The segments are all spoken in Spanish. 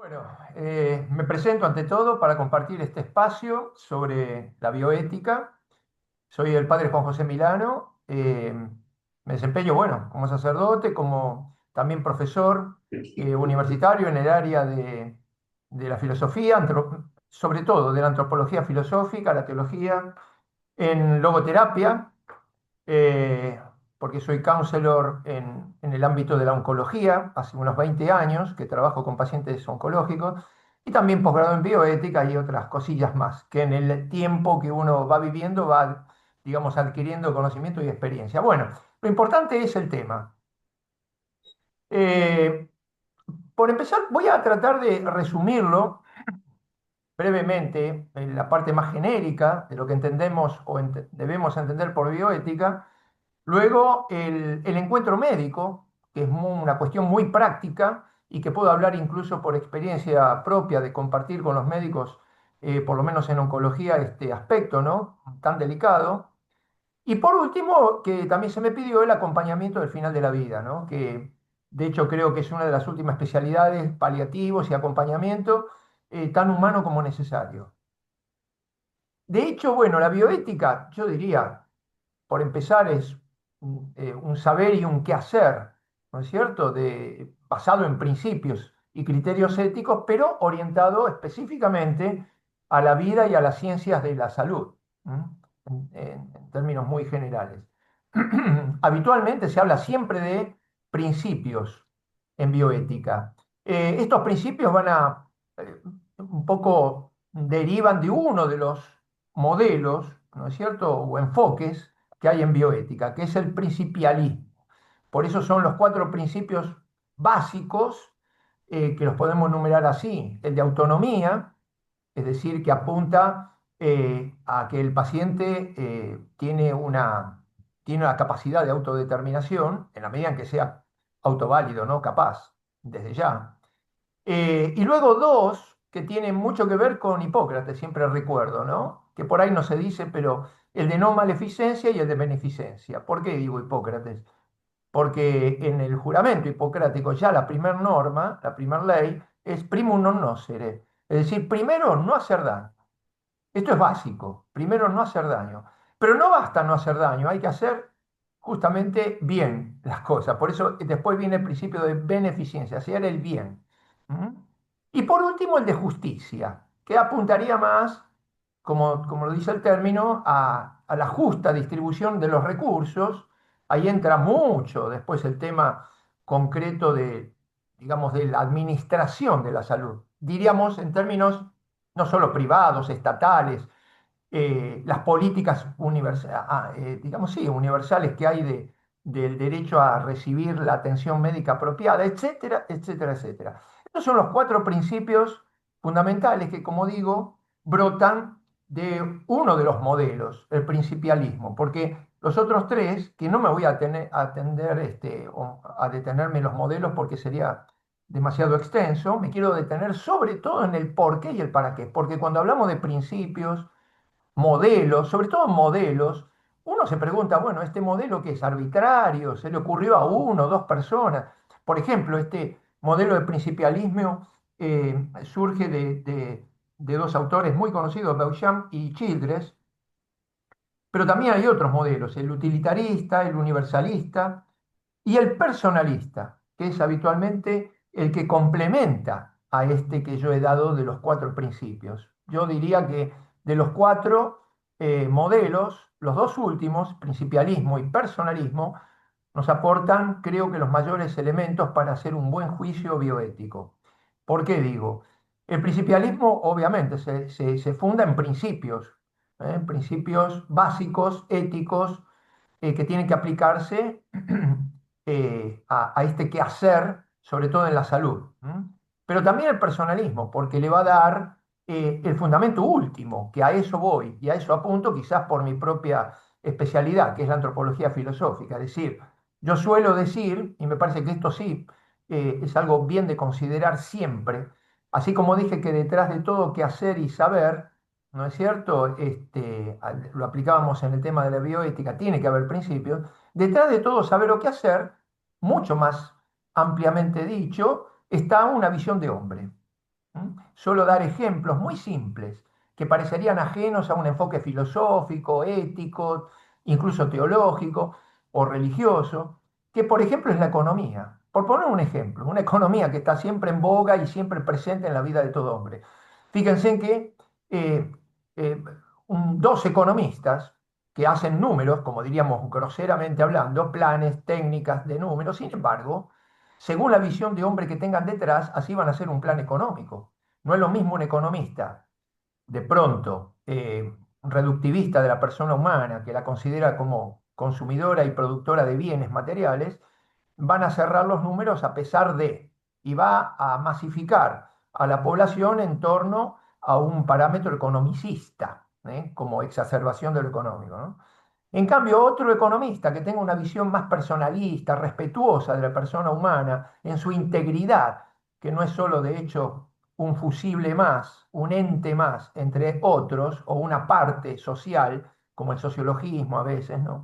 Bueno, me presento ante todo para compartir este espacio sobre la bioética. Soy el padre Juan José Milano. Me desempeño, bueno, como sacerdote, como también profesor universitario en el área de la filosofía, sobre todo de la antropología filosófica, la teología, en logoterapia, eh, porque soy counselor en el ámbito de la oncología, hace unos 20 años que trabajo con pacientes oncológicos, y también posgrado en bioética y otras cosillas más, que en el tiempo que uno va viviendo va, digamos, adquiriendo conocimiento y experiencia. Bueno, lo importante es el tema. Eh, por empezar, voy a tratar de resumirlo brevemente en la parte más genérica de lo que entendemos o debemos entender por bioética. Luego, el encuentro médico, que es una cuestión muy práctica y que puedo hablar incluso por experiencia propia de compartir con los médicos, por lo menos en oncología, este aspecto, ¿no? Tan delicado. Y por último, que también se me pidió el acompañamiento del final de la vida, ¿no? Que de hecho creo que es una de las últimas especialidades, paliativos y acompañamiento, tan humano como necesario. De hecho, bueno, la bioética, yo diría, por empezar, es un saber y un qué hacer, ¿no es cierto? Basado en principios y criterios éticos, pero orientado específicamente a la vida y a las ciencias de la salud, ¿m? En términos muy generales. Habitualmente se habla siempre de principios en bioética. Estos principios un poco derivan de uno de los modelos, ¿no es cierto?, o enfoques que hay en bioética, que es el principialismo. Por eso son los cuatro principios básicos, que los podemos numerar así: el de autonomía, es decir, que apunta a que el paciente tiene una capacidad de autodeterminación en la medida en que sea autoválido, ¿no? Capaz, desde ya. Y luego dos, que tienen mucho que ver con Hipócrates, siempre recuerdo, ¿no? Que por ahí no se dice, pero el de no maleficencia y el de beneficencia. ¿Por qué digo Hipócrates? Porque en el juramento hipocrático ya la primera norma, la primera ley, es primum non nocere. Es decir, primero no hacer daño. Esto es básico. Primero no hacer daño. Pero no basta no hacer daño, hay que hacer justamente bien las cosas. Por eso después viene el principio de beneficencia, hacer el bien. ¿Mm? Y por último, el de justicia, que apuntaría más, como lo dice el término, a la justa distribución de los recursos. Ahí entra mucho después el tema concreto de, digamos, de la administración de la salud. Diríamos en términos no solo privados, estatales, las políticas digamos, sí, universales que hay del derecho a recibir la atención médica apropiada, etcétera, etcétera, etcétera. Estos son los cuatro principios fundamentales que, como digo, brotan de uno de los modelos, el principialismo, porque los otros tres, que no me voy a atender o a detenerme en los modelos porque sería demasiado extenso, me quiero detener sobre todo en el por qué y el para qué, porque cuando hablamos de principios, modelos, sobre todo modelos, uno se pregunta, bueno, ¿este modelo que es arbitrario? ¿Se le ocurrió a uno o dos personas? Por ejemplo, este modelo de principialismo surge de dos autores muy conocidos, Beauchamp y Childress, pero también hay otros modelos: el utilitarista, el universalista y el personalista, que es habitualmente el que complementa a este que yo he dado de los cuatro principios. Yo diría que de los cuatro modelos, los dos últimos, principialismo y personalismo, nos aportan, creo que, los mayores elementos para hacer un buen juicio bioético. ¿Por qué digo? El principialismo obviamente se funda en principios, principios básicos, éticos, que tienen que aplicarse a este quehacer, sobre todo en la salud. ¿M? Pero también el personalismo, porque le va a dar el fundamento último, que a eso voy y a eso apunto, quizás por mi propia especialidad, que es la antropología filosófica. Es decir, yo suelo decir, y me parece que esto sí es algo bien de considerar siempre, así como dije que detrás de todo quehacer y saber, ¿no es cierto? Lo aplicábamos en el tema de la bioética, tiene que haber principios. Detrás de todo saber o qué hacer, mucho más ampliamente dicho, está una visión de hombre. Solo dar ejemplos muy simples que parecerían ajenos a un enfoque filosófico, ético, incluso teológico o religioso, que por ejemplo es la economía. Por poner un ejemplo, una economía que está siempre en boga y siempre presente en la vida de todo hombre. Fíjense en que eh, eh, dos economistas que hacen números, como diríamos groseramente hablando, planes, técnicas de números, sin embargo, según la visión de hombre que tengan detrás, así van a hacer un plan económico. No es lo mismo un economista, de pronto, reductivista de la persona humana, que la considera como consumidora y productora de bienes materiales, van a cerrar los números a pesar de, y va a masificar a la población en torno a un parámetro economicista, como exacerbación de lo económico, ¿no? En cambio, otro economista que tenga una visión más personalista, respetuosa de la persona humana, en su integridad, que no es solo de hecho un fusible más, un ente más entre otros, o una parte social, como el sociologismo a veces, ¿no?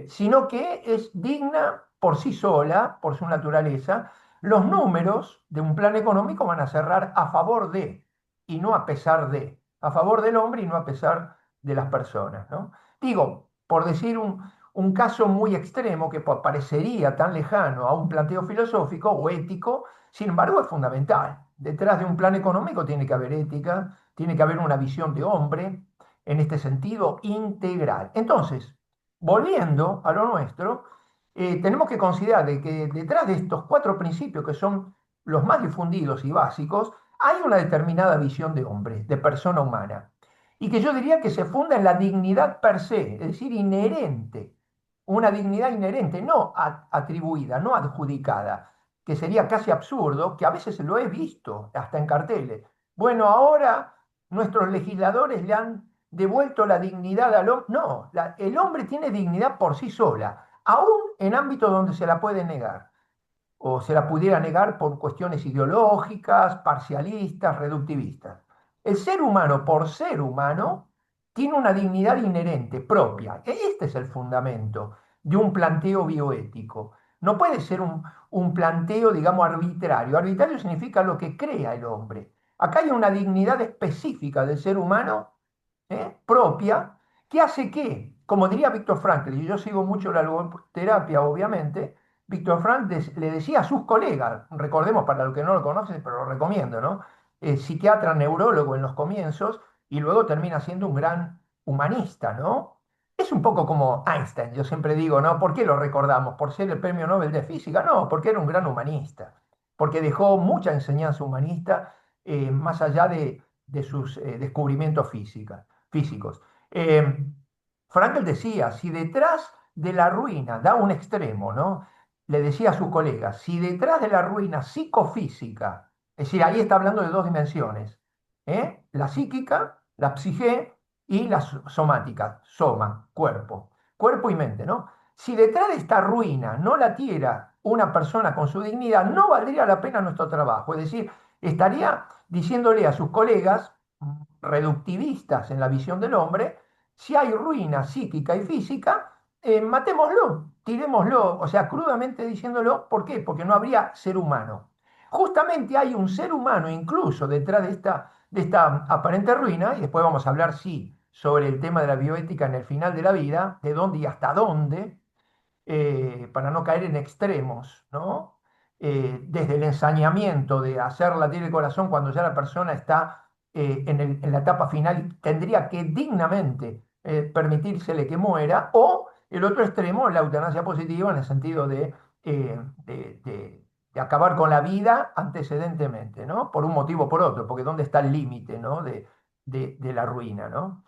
Sino que es digna por sí sola, por su naturaleza. Los números de un plan económico van a cerrar a favor de, y no a pesar de, a favor del hombre y no a pesar de las personas, ¿no? Digo, por decir un caso muy extremo que parecería tan lejano a un planteo filosófico o ético, sin embargo es fundamental. Detrás de un plan económico tiene que haber ética, tiene que haber una visión de hombre, en este sentido integral. Entonces, volviendo a lo nuestro, tenemos que considerar de que detrás de estos cuatro principios, que son los más difundidos y básicos, hay una determinada visión de hombre, de persona humana, y que yo diría que se funda en la dignidad per se, es decir, inherente, una dignidad inherente, no atribuida, no adjudicada, que sería casi absurdo, que a veces lo he visto hasta en carteles. Bueno, ahora nuestros legisladores le han devuelto la dignidad al hombre. No, el hombre tiene dignidad por sí sola, aún en ámbitos donde se la puede negar, o se la pudiera negar por cuestiones ideológicas, parcialistas, reductivistas. El ser humano, por ser humano, tiene una dignidad inherente, propia. Este es el fundamento de un planteo bioético. No puede ser un planteo, digamos, arbitrario. Arbitrario significa lo que crea el hombre. Acá hay una dignidad específica del ser humano, propia, que hace que, como diría Víctor Frankl, y yo sigo mucho la logoterapia, obviamente, Víctor Frankl le decía a sus colegas, recordemos para los que no lo conocen, pero lo recomiendo, ¿no? Psiquiatra, neurólogo en los comienzos, y luego termina siendo un gran humanista, ¿no? Es un poco como Einstein, yo siempre digo, ¿no? ¿Por qué lo recordamos? ¿Por ser el premio Nobel de Física? No, porque era un gran humanista, porque dejó mucha enseñanza humanista, más allá de sus descubrimientos físicos. Frankl decía, si detrás de la ruina, da un extremo, ¿no? Le decía a sus colegas, si detrás de la ruina psicofísica, es decir, ahí está hablando de dos dimensiones, la psíquica, la psique y la somática, soma, cuerpo y mente, ¿no? Si detrás de esta ruina no latiera una persona con su dignidad, no valdría la pena nuestro trabajo. Es decir, estaría diciéndole a sus colegas reductivistas en la visión del hombre, si hay ruina psíquica y física, matémoslo, tirémoslo, o sea, crudamente diciéndolo, ¿por qué? Porque no habría ser humano. Justamente hay un ser humano incluso detrás de esta aparente ruina, y después vamos a hablar, sí, sobre el tema de la bioética en el final de la vida, de dónde y hasta dónde, para no caer en extremos, ¿no? Desde el ensañamiento de hacer latir el corazón cuando ya la persona está en la etapa final, tendría que dignamente permitírsele que muera, o el otro extremo, la eutanasia positiva, en el sentido de acabar con la vida antecedentemente, ¿no? Por un motivo o por otro, porque ¿dónde está el límite, ¿no? de la ruina, ¿no?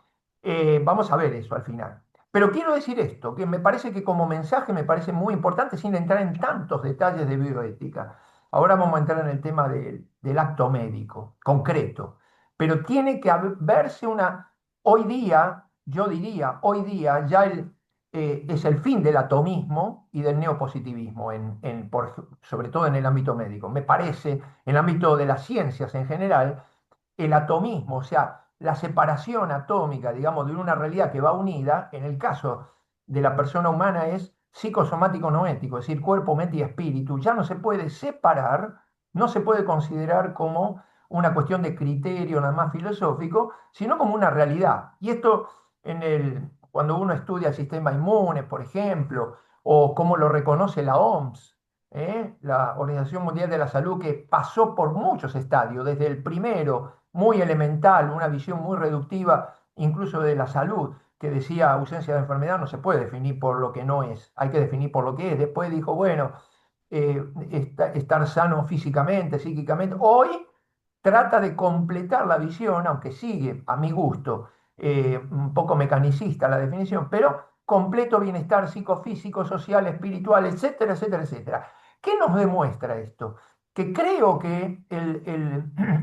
Vamos a ver eso al final. Pero quiero decir esto, que me parece que como mensaje me parece muy importante sin entrar en tantos detalles de bioética. Ahora vamos a entrar en el tema del acto médico, concreto. Pero tiene que verse hoy día, yo diría, hoy día ya es el fin del atomismo y del neopositivismo, sobre todo en el ámbito médico. Me parece, en el ámbito de las ciencias en general, el atomismo, o sea, la separación atómica, digamos, de una realidad que va unida, en el caso de la persona humana es psicosomático noético, es decir, cuerpo, mente y espíritu, ya no se puede separar, no se puede considerar como una cuestión de criterio nada más filosófico, sino como una realidad. Y esto cuando uno estudia el sistema inmune, por ejemplo, o cómo lo reconoce la OMS, la Organización Mundial de la Salud, que pasó por muchos estadios, desde el primero, muy elemental, una visión muy reductiva, incluso de la salud, que decía ausencia de enfermedad no se puede definir por lo que no es, hay que definir por lo que es. Después dijo, bueno, estar sano físicamente, psíquicamente. Hoy trata de completar la visión, aunque sigue, a mi gusto, un poco mecanicista la definición, pero completo bienestar psicofísico, social, espiritual, etcétera, etcétera, etcétera. ¿Qué nos demuestra esto? Que creo que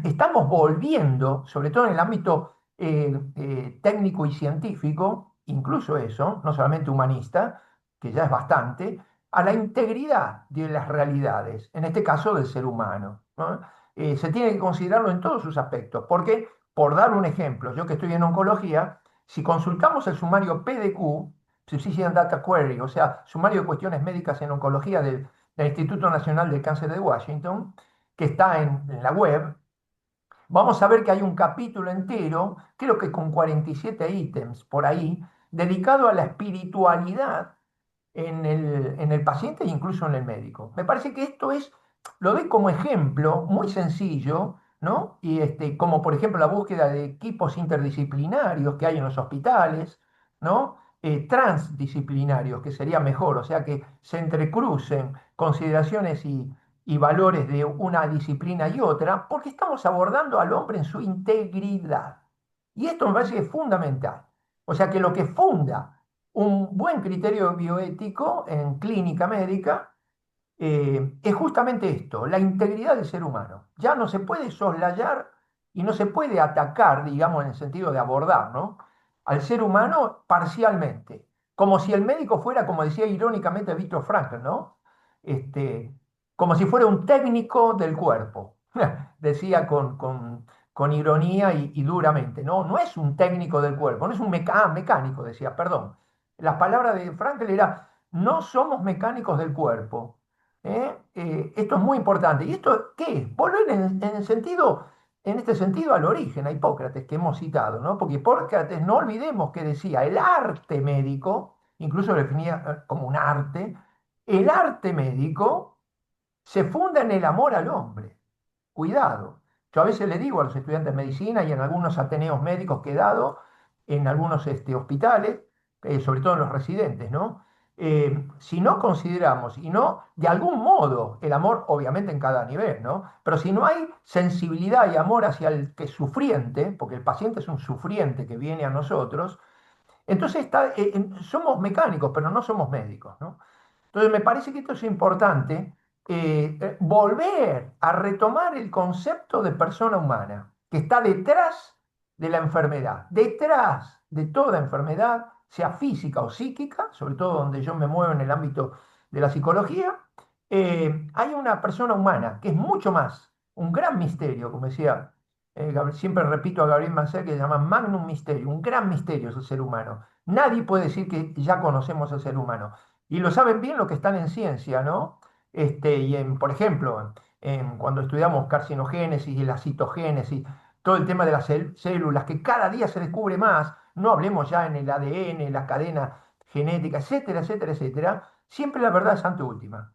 estamos volviendo, sobre todo en el ámbito técnico y científico, incluso eso, no solamente humanista, que ya es bastante, a la integridad de las realidades, en este caso del ser humano, ¿no? Se tiene que considerarlo en todos sus aspectos, porque, por dar un ejemplo, yo que estoy en oncología, si consultamos el sumario PDQ, Precision Data Query, o sea, sumario de cuestiones médicas en oncología del Instituto Nacional del Cáncer de Washington, que está en la web, vamos a ver que hay un capítulo entero, creo que con 47 ítems por ahí, dedicado a la espiritualidad en el paciente e incluso en el médico. Me parece que esto lo doy como ejemplo muy sencillo, ¿no? Y como por ejemplo la búsqueda de equipos interdisciplinarios que hay en los hospitales, ¿no? Transdisciplinarios, que sería mejor, o sea, que se entrecrucen consideraciones y valores de una disciplina y otra, porque estamos abordando al hombre en su integridad. Y esto me parece que es fundamental. O sea, que lo que funda un buen criterio bioético en clínica médica es justamente esto, la integridad del ser humano. Ya no se puede soslayar y no se puede atacar, digamos, en el sentido de abordar, ¿no? Al ser humano parcialmente, como si el médico fuera, como decía irónicamente Víctor Frankl, ¿no? Este, como si fuera un técnico del cuerpo, decía con ironía y duramente, ¿no? No es un técnico del cuerpo, no es un mecánico, decía, perdón. Las palabras de Frankl era, no somos mecánicos del cuerpo. Esto es muy importante. ¿Y esto qué es? Volver en este sentido al origen, a Hipócrates, que hemos citado, ¿no? Porque Hipócrates, no olvidemos que decía, el arte médico, incluso lo definía como un arte, el arte médico se funda en el amor al hombre. Cuidado. Yo a veces le digo a los estudiantes de medicina y en algunos ateneos médicos que he dado, en algunos hospitales, sobre todo en los residentes, ¿no? Si no consideramos y no, de algún modo, el amor, obviamente en cada nivel, ¿no? Pero si no hay sensibilidad y amor hacia el que es sufriente, porque el paciente es un sufriente que viene a nosotros, entonces somos mecánicos, pero no somos médicos, ¿no? Entonces, me parece que esto es importante, volver a retomar el concepto de persona humana, que está detrás de la enfermedad, detrás de toda enfermedad, sea física o psíquica, sobre todo donde yo me muevo en el ámbito de la psicología, hay una persona humana que es mucho más, un gran misterio, como decía, siempre repito a Gabriel Mancera, que se llama Magnum Mysterio, un gran misterio es el ser humano. Nadie puede decir que ya conocemos al ser humano. Y lo saben bien los que están en ciencia, ¿no? Por ejemplo, cuando estudiamos carcinogénesis y la citogénesis, todo el tema de las células, que cada día se descubre más, no hablemos ya en el ADN, la cadena genética, etcétera, etcétera, etcétera, siempre la verdad es ante última.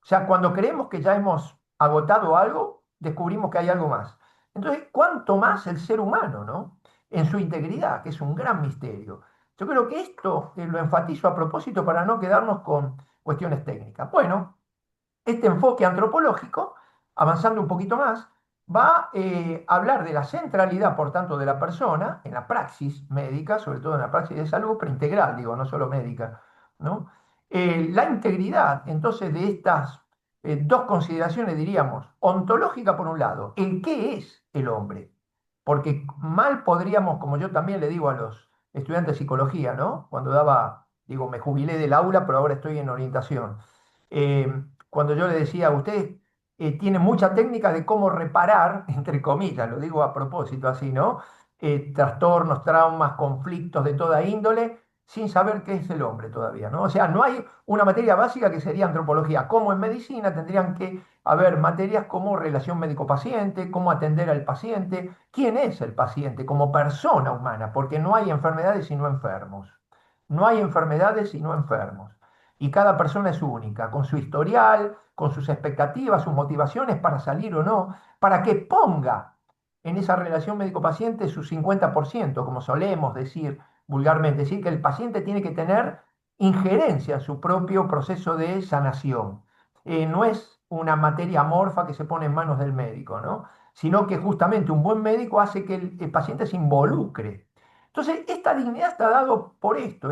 O sea, cuando creemos que ya hemos agotado algo, descubrimos que hay algo más. Entonces, ¿cuánto más el ser humano, ¿no? En su integridad, que es un gran misterio. Yo creo que esto lo enfatizo a propósito para no quedarnos con cuestiones técnicas. Bueno, este enfoque antropológico, avanzando un poquito más, va a hablar de la centralidad, por tanto, de la persona en la praxis médica, sobre todo en la praxis de salud, pero integral, digo, no solo médica, ¿no? La integridad, entonces, de estas dos consideraciones, diríamos, ontológica por un lado, el qué es el hombre, porque mal podríamos, como yo también le digo a los estudiantes de psicología, ¿no? Cuando digo, me jubilé del aula, pero ahora estoy en orientación. Cuando yo le decía, usted tiene mucha técnica de cómo reparar, entre comillas, lo digo a propósito así, ¿no? Trastornos, traumas, conflictos de toda índole, sin saber qué es el hombre todavía, ¿no? O sea, no hay una materia básica que sería antropología. Como en medicina tendrían que haber materias como relación médico-paciente, cómo atender al paciente, quién es el paciente como persona humana, porque no hay enfermedades sino enfermos. No hay enfermedades sino enfermos. Y cada persona es única, con su historial, con sus expectativas, sus motivaciones para salir o no, para que ponga en esa relación médico-paciente su 50%, como solemos decir vulgarmente, decir que el paciente tiene que tener injerencia en su propio proceso de sanación. No es una materia amorfa que se pone en manos del médico, ¿no? Sino que justamente un buen médico hace que el paciente se involucre. Entonces, esta dignidad está dado por esto,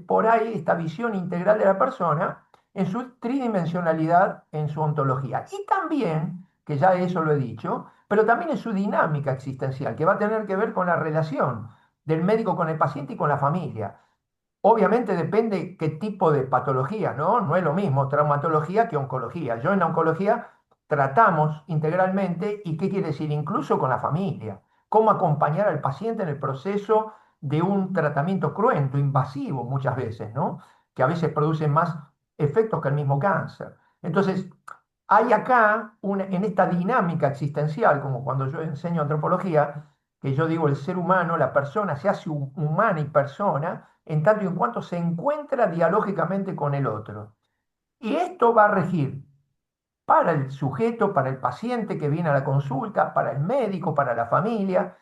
por ahí, esta visión integral de la persona en su tridimensionalidad, en su ontología. Y también, que ya eso lo he dicho, pero también en su dinámica existencial, que va a tener que ver con la relación del médico con el paciente y con la familia. Obviamente depende qué tipo de patología, ¿no? No es lo mismo traumatología que oncología. Yo en la oncología tratamos integralmente y qué quiere decir, incluso con la familia, cómo acompañar al paciente en el proceso de un tratamiento cruento, invasivo muchas veces, ¿no? Que a veces produce más efectos que el mismo cáncer. Entonces, hay acá, en esta dinámica existencial, como cuando yo enseño antropología, que yo digo el ser humano, la persona se hace humana y persona, en tanto y en cuanto se encuentra dialógicamente con el otro. Y esto va a regir para el sujeto, para el paciente que viene a la consulta, para el médico, para la familia,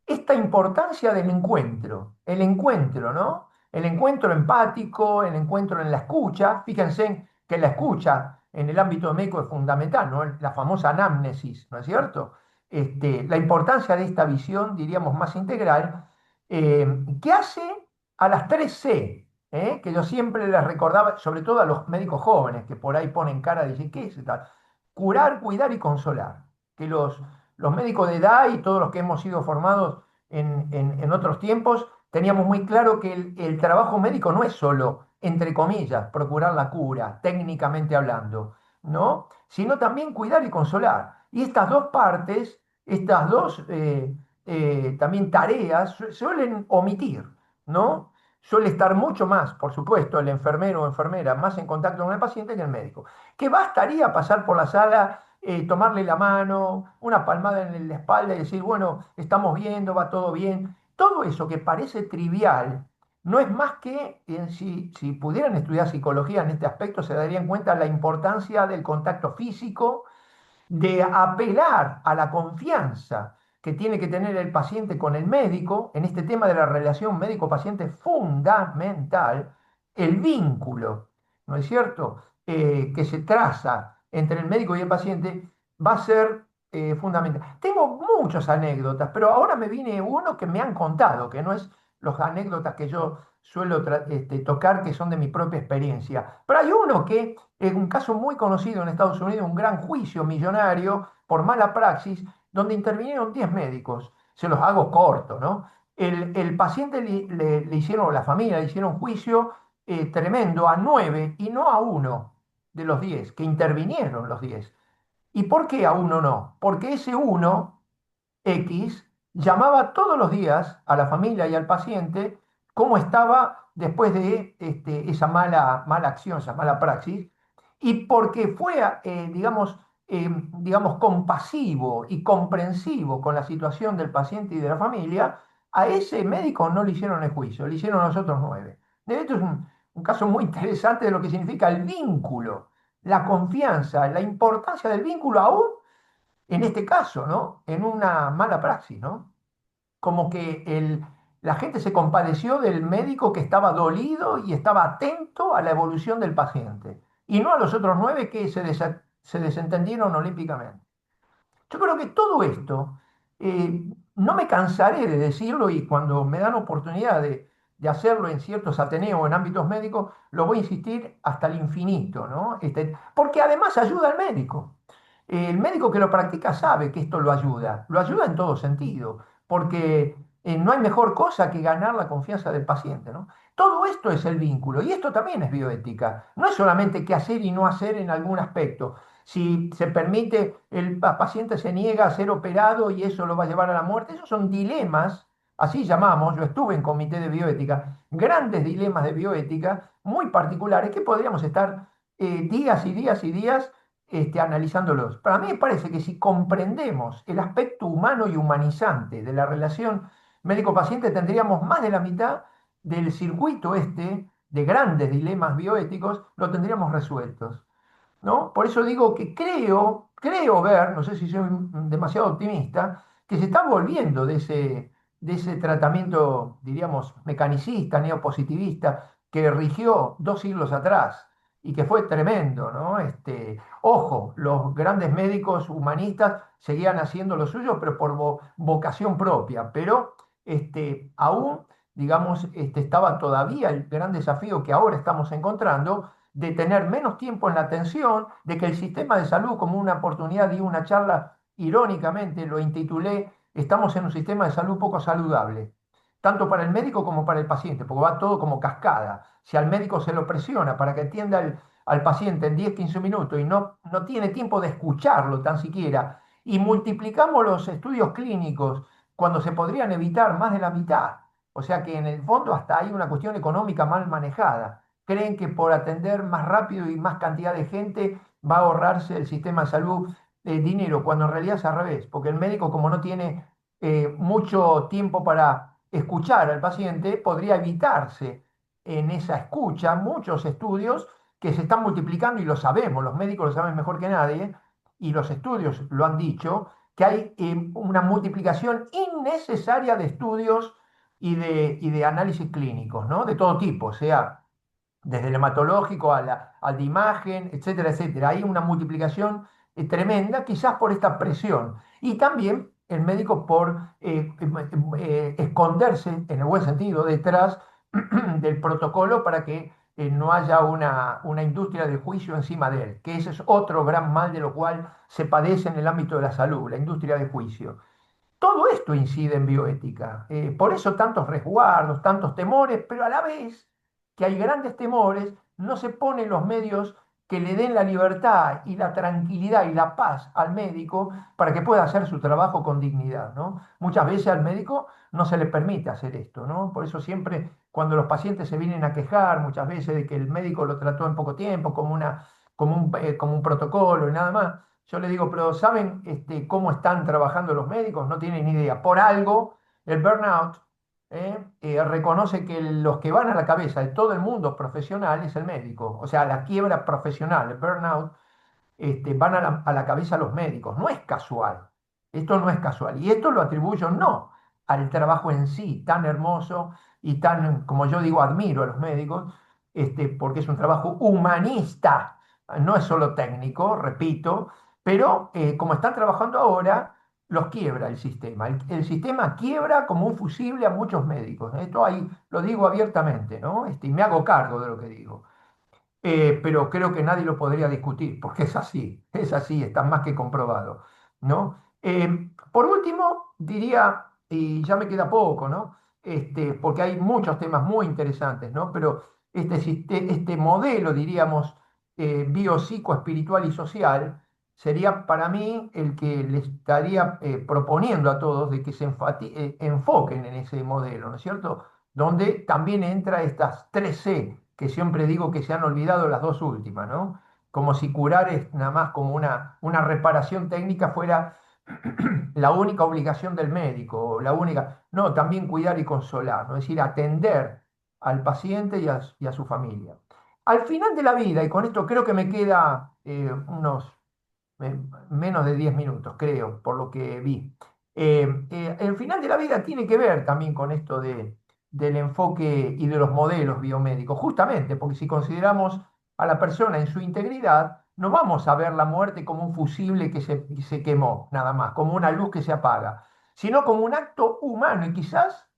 esta importancia del encuentro, el encuentro, ¿no? El encuentro empático, el encuentro en la escucha. Fíjense que la escucha en el ámbito médico es fundamental, ¿no? La famosa anamnesis, ¿no es cierto? La importancia de esta visión, diríamos, más integral, que hace a las 3 C, que yo siempre les recordaba, sobre todo a los médicos jóvenes, que por ahí ponen cara de decir, ¿qué es esto? Curar, cuidar y consolar. Que los médicos de edad y todos los que hemos sido formados en otros tiempos, teníamos muy claro que el trabajo médico no es solo, entre comillas, procurar la cura, técnicamente hablando, ¿no? Sino también cuidar y consolar. Y estas dos partes, estas dos también tareas suelen omitir, ¿no? Suele estar mucho más, por supuesto, el enfermero o enfermera más en contacto con el paciente que el médico. Que bastaría pasar por la sala, tomarle la mano, una palmada en la espalda y decir, bueno, estamos viendo, va todo bien. Todo eso que parece trivial no es más que, si pudieran estudiar psicología en este aspecto, se darían cuenta de la importancia del contacto físico, de apelar a la confianza que tiene que tener el paciente con el médico, en este tema de la relación médico-paciente fundamental, el vínculo, ¿no es cierto?, que se traza entre el médico y el paciente va a ser fundamental. Tengo muchas anécdotas, pero ahora me viene uno que me han contado, que no es las anécdotas que yo suelo tocar, que son de mi propia experiencia. Pero hay uno que es un caso muy conocido en Estados Unidos, un gran juicio millonario por mala praxis, donde intervinieron 10 médicos. Se los hago corto, ¿no? El paciente le hicieron, la familia le hicieron juicio tremendo a 9 y no a uno de los 10, que intervinieron los 10. ¿Y por qué a uno no? Porque ese uno X llamaba todos los días a la familia y al paciente cómo estaba después de esa mala acción, esa mala praxis, y porque fue, digamos, compasivo y comprensivo con la situación del paciente y de la familia, a ese médico no le hicieron el juicio, le hicieron a los otros 9. Esto es un caso muy interesante de lo que significa el vínculo, la confianza, la importancia del vínculo aún en este caso, ¿no? En una mala praxis, ¿no? Como que la gente se compadeció del médico que estaba dolido y estaba atento a la evolución del paciente, y no a los otros 9 que se desentendieron olímpicamente. Yo creo que todo esto, no me cansaré de decirlo y cuando me dan oportunidad de hacerlo en ciertos ateneos o en ámbitos médicos, lo voy a insistir hasta el infinito, ¿no? Porque además ayuda al médico. El médico que lo practica sabe que esto lo ayuda en todo sentido, porque no hay mejor cosa que ganar la confianza del paciente, ¿no? Todo esto es el vínculo y esto también es bioética. No es solamente qué hacer y no hacer en algún aspecto. Si se permite, el paciente se niega a ser operado y eso lo va a llevar a la muerte. Esos son dilemas así llamamos, yo estuve en comité de bioética, grandes dilemas de bioética muy particulares que podríamos estar días y días y días analizándolos. Para mí me parece que si comprendemos el aspecto humano y humanizante de la relación médico-paciente, tendríamos más de la mitad del circuito de grandes dilemas bioéticos, lo tendríamos resueltos. ¿No? Por eso digo que creo ver, no sé si soy demasiado optimista, que se está volviendo de ese tratamiento, diríamos, mecanicista, neopositivista, que rigió 2 siglos atrás y que fue tremendo, ¿no? Ojo, los grandes médicos humanistas seguían haciendo lo suyo, pero por vocación propia, pero aún, digamos, estaba todavía el gran desafío que ahora estamos encontrando de tener menos tiempo en la atención, de que el sistema de salud, como una oportunidad, di una charla, irónicamente lo intitulé, estamos en un sistema de salud poco saludable, tanto para el médico como para el paciente, porque va todo como cascada. Si al médico se lo presiona para que atienda al paciente en 10 15 minutos y no tiene tiempo de escucharlo tan siquiera, y multiplicamos los estudios clínicos cuando se podrían evitar más de la mitad. O sea que en el fondo hasta hay una cuestión económica mal manejada. Creen que por atender más rápido y más cantidad de gente va a ahorrarse el sistema de salud dinero, cuando en realidad es al revés, porque el médico como no tiene mucho tiempo para escuchar al paciente, podría evitarse en esa escucha muchos estudios que se están multiplicando y lo sabemos, los médicos lo saben mejor que nadie y los estudios lo han dicho, que hay una multiplicación innecesaria de estudios y de análisis clínicos, ¿no? De todo tipo, sea desde el hematológico al de imagen, etcétera, etcétera. Hay una multiplicación tremenda, quizás por esta presión. Y también el médico por esconderse, en el buen sentido, detrás del protocolo para que no haya una industria del juicio encima de él, que ese es otro gran mal de lo cual se padece en el ámbito de la salud, la industria del juicio. Todo esto incide en bioética. Por eso tantos resguardos, tantos temores, pero a la vez que hay grandes temores, no se ponen los medios que le den la libertad y la tranquilidad y la paz al médico para que pueda hacer su trabajo con dignidad, ¿no? Muchas veces al médico no se le permite hacer esto, ¿no? Por eso siempre cuando los pacientes se vienen a quejar muchas veces de que el médico lo trató en poco tiempo, como un protocolo y nada más, yo le digo, pero ¿saben cómo están trabajando los médicos? No tienen ni idea. Por algo, el burnout reconoce que los que van a la cabeza de todo el mundo profesional es el médico. O sea, la quiebra profesional, el burnout, van a la cabeza los médicos. No es casual. Esto no es casual. Y esto lo atribuyo no al trabajo en sí, tan hermoso y tan, como yo digo, admiro a los médicos, porque es un trabajo humanista. No es solo técnico, repito, pero como están trabajando ahora, los quiebra el sistema. El sistema quiebra como un fusible a muchos médicos. Esto ahí lo digo abiertamente, ¿no? Y me hago cargo de lo que digo. Pero creo que nadie lo podría discutir, porque es así, está más que comprobado, ¿no? Por último, diría, y ya me queda poco, ¿no? Porque hay muchos temas muy interesantes, ¿no? Pero este modelo, diríamos, biopsicoespiritual y social, sería para mí el que le estaría proponiendo a todos de que se enfoquen en ese modelo, ¿no es cierto? Donde también entra estas 3C que siempre digo que se han olvidado las dos últimas, ¿no? Como si curar es nada más como una reparación técnica fuera la única obligación del médico, o la única, no, también cuidar y consolar, ¿no? Es decir, atender al paciente y a su familia. Al final de la vida, y con esto creo que me queda unos menos de 10 minutos, creo, por lo que vi. El final de la vida tiene que ver también con esto del enfoque y de los modelos biomédicos, justamente porque si consideramos a la persona en su integridad, no vamos a ver la muerte como un fusible que se quemó, nada más, como una luz que se apaga, sino como un acto humano y quizás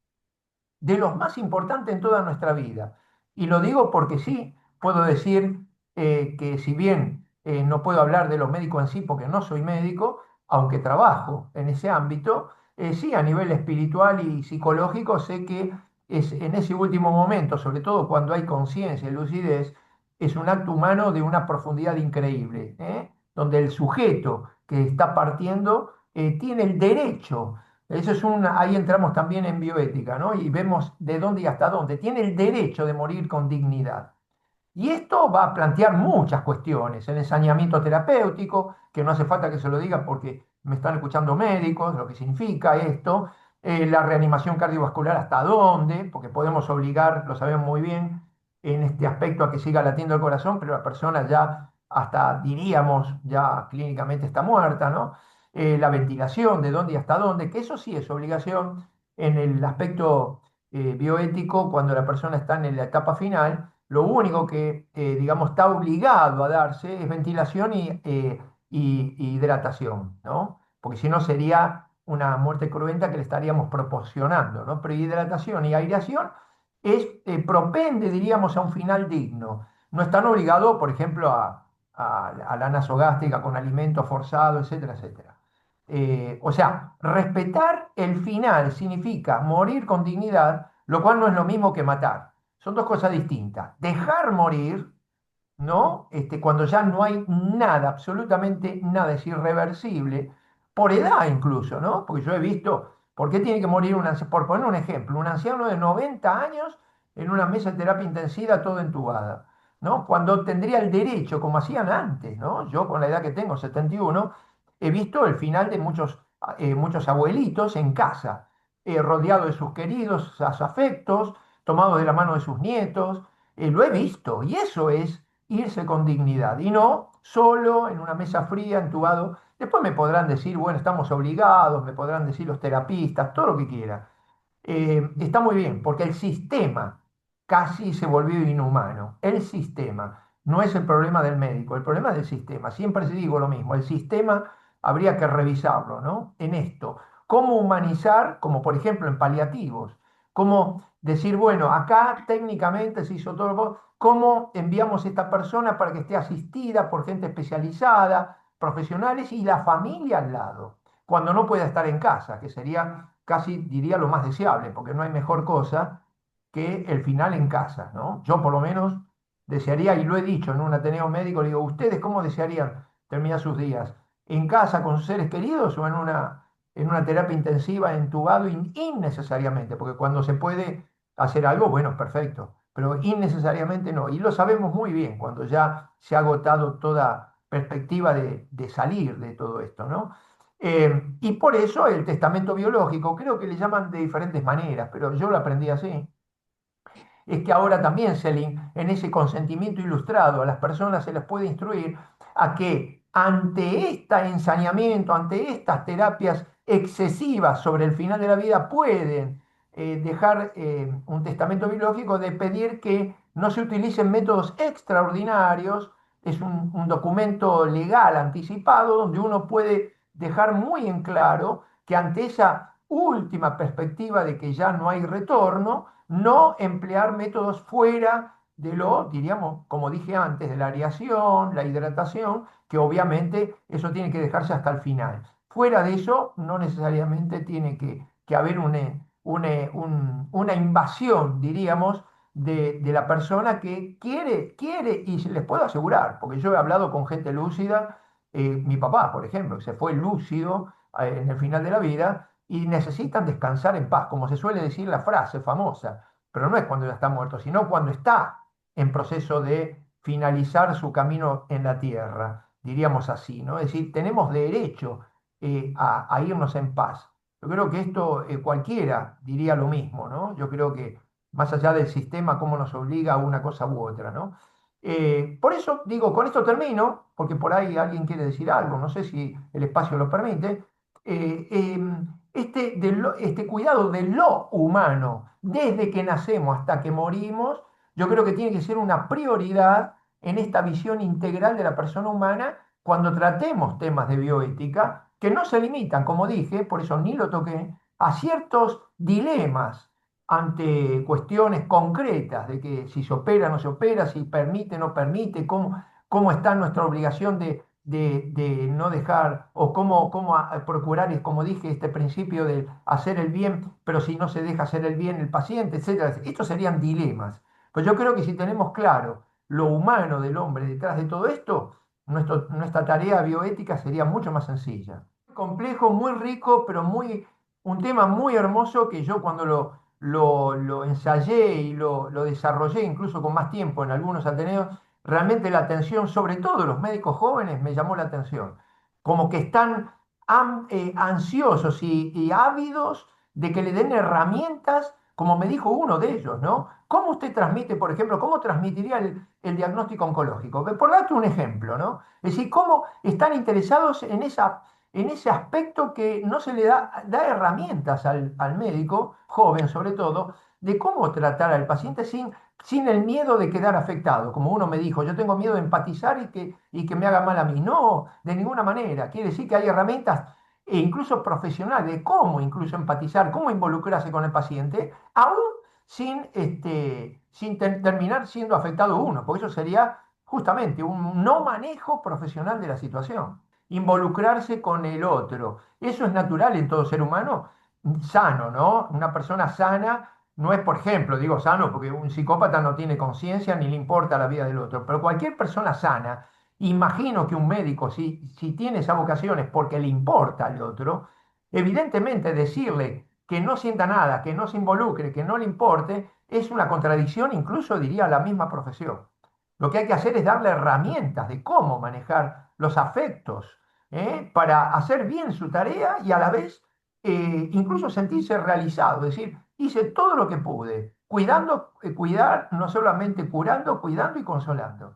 de los más importantes en toda nuestra vida. Y lo digo porque sí, puedo decir que si bien no puedo hablar de los médicos en sí porque no soy médico, aunque trabajo en ese ámbito, sí a nivel espiritual y psicológico sé que es en ese último momento, sobre todo cuando hay conciencia y lucidez, es un acto humano de una profundidad increíble, ¿eh? Donde el sujeto que está partiendo tiene el derecho Eso es ahí entramos también en bioética, ¿no? Y vemos de dónde y hasta dónde. Tiene el derecho de morir con dignidad. Y esto va a plantear muchas cuestiones, el ensañamiento terapéutico, que no hace falta que se lo diga porque me están escuchando médicos, lo que significa esto, la reanimación cardiovascular hasta dónde, porque podemos obligar, lo sabemos muy bien, en este aspecto a que siga latiendo el corazón, pero la persona ya hasta diríamos, ya clínicamente está muerta, ¿no? La ventilación, de dónde y hasta dónde, que eso sí es obligación en el aspecto bioético cuando la persona está en la etapa final. Lo único que, digamos, está obligado a darse es ventilación y hidratación, ¿no? Porque si no sería una muerte cruenta que le estaríamos proporcionando, ¿no? Pero hidratación y aireación propende, diríamos, a un final digno. No están obligados, por ejemplo, a la nasogástrica con alimento forzado, etcétera, etcétera. O sea, respetar el final significa morir con dignidad, lo cual no es lo mismo que matar. Son dos cosas distintas. Dejar morir, ¿no? Cuando ya no hay nada, absolutamente nada, es irreversible, por edad incluso, ¿no? Porque yo he visto, ¿por qué tiene que morir un anciano? Por poner un ejemplo, un anciano de 90 años en una mesa de terapia intensiva todo entubada, ¿no? Cuando tendría el derecho, como hacían antes, ¿no? Yo con la edad que tengo, 71, he visto el final de muchos abuelitos en casa, rodeado de sus queridos, sus afectos, tomados de la mano de sus nietos, lo he visto, y eso es irse con dignidad y no solo en una mesa fría, entubado. Después me podrán decir, bueno, estamos obligados, me podrán decir los terapistas, todo lo que quiera. Está muy bien, porque el sistema casi se volvió inhumano. El sistema no es el problema del médico, el problema es del sistema. Siempre se digo lo mismo, el sistema habría que revisarlo, ¿no? En esto, cómo humanizar, como por ejemplo en paliativos, cómo decir, bueno, acá técnicamente se hizo todo, cómo enviamos a esta persona para que esté asistida por gente especializada, profesionales y la familia al lado cuando no pueda estar en casa, que sería casi, diría, lo más deseable, porque no hay mejor cosa que el final en casa, ¿no? Yo por lo menos desearía, y lo he dicho en un Ateneo médico, le digo, ¿ustedes cómo desearían terminar sus días? ¿En casa con sus seres queridos o en una terapia intensiva, entubado innecesariamente? Porque cuando se puede hacer algo, bueno, perfecto, pero innecesariamente no. Y lo sabemos muy bien cuando ya se ha agotado toda perspectiva de salir de todo esto, ¿no? Y por eso el testamento biológico, creo que le llaman de diferentes maneras, pero yo lo aprendí así, es que ahora también en ese consentimiento ilustrado a las personas se les puede instruir a que ante este ensañamiento, ante estas terapias excesivas sobre el final de la vida, pueden dejar un testamento biológico de pedir que no se utilicen métodos extraordinarios. Es un documento legal anticipado donde uno puede dejar muy en claro que ante esa última perspectiva de que ya no hay retorno, no emplear métodos fuera de lo, diríamos, como dije antes, de la aireación, la hidratación, que obviamente eso tiene que dejarse hasta el final. Fuera de eso, no necesariamente tiene que haber una invasión, diríamos, de la persona que quiere, y les puedo asegurar, porque yo he hablado con gente lúcida, mi papá, por ejemplo, que se fue lúcido en el final de la vida, y necesitan descansar en paz, como se suele decir la frase famosa, pero no es cuando ya está muerto, sino cuando está en proceso de finalizar su camino en la tierra, diríamos así, ¿no? Es decir, tenemos derecho a irnos en paz. Yo creo que esto cualquiera diría lo mismo, ¿no? Yo creo que más allá del sistema, cómo nos obliga a una cosa u otra, ¿no? Por eso digo, con esto termino, porque por ahí alguien quiere decir algo, no sé si el espacio lo permite. Este cuidado de lo humano, desde que nacemos hasta que morimos, yo creo que tiene que ser una prioridad en esta visión integral de la persona humana cuando tratemos temas de bioética, que no se limitan, como dije, por eso ni lo toqué, a ciertos dilemas ante cuestiones concretas de que si se opera, no se opera, si permite, no permite, cómo está nuestra obligación de no dejar, o cómo procurar, como dije, este principio de hacer el bien, pero si no se deja hacer el bien el paciente, etcétera. Estos serían dilemas. Pues yo creo que si tenemos claro lo humano del hombre detrás de todo esto, nuestra tarea bioética sería mucho más sencilla. Complejo, muy rico, pero muy un tema muy hermoso que yo cuando lo ensayé y lo desarrollé incluso con más tiempo en algunos ateneos, realmente la atención, sobre todo los médicos jóvenes, me llamó la atención. Como que están ansiosos y ávidos de que le den herramientas, como me dijo uno de ellos, ¿no? ¿Cómo usted transmite, por ejemplo, cómo transmitiría el diagnóstico oncológico? Por darte un ejemplo, ¿no? Es decir, cómo están interesados en ese aspecto que no se le da herramientas al médico, joven sobre todo, de cómo tratar al paciente sin el miedo de quedar afectado. Como uno me dijo, yo tengo miedo de empatizar y que me haga mal a mí. No, de ninguna manera. Quiere decir que hay herramientas, e incluso profesionales, de cómo incluso empatizar, cómo involucrarse con el paciente, aún sin terminar siendo afectado uno, porque eso sería justamente un no manejo profesional de la situación. Involucrarse con el otro. Eso es natural en todo ser humano sano, ¿no? Una persona sana no es, por ejemplo, digo sano porque un psicópata no tiene conciencia ni le importa la vida del otro, pero cualquier persona sana, imagino que un médico, si tiene esa vocación es porque le importa al otro, evidentemente decirle que no sienta nada, que no se involucre, que no le importe, es una contradicción, incluso diría la misma profesión. Lo que hay que hacer es darle herramientas de cómo manejar los afectos, para hacer bien su tarea y a la vez incluso sentirse realizado, es decir, hice todo lo que pude, cuidando, cuidar, no solamente curando, cuidando y consolando.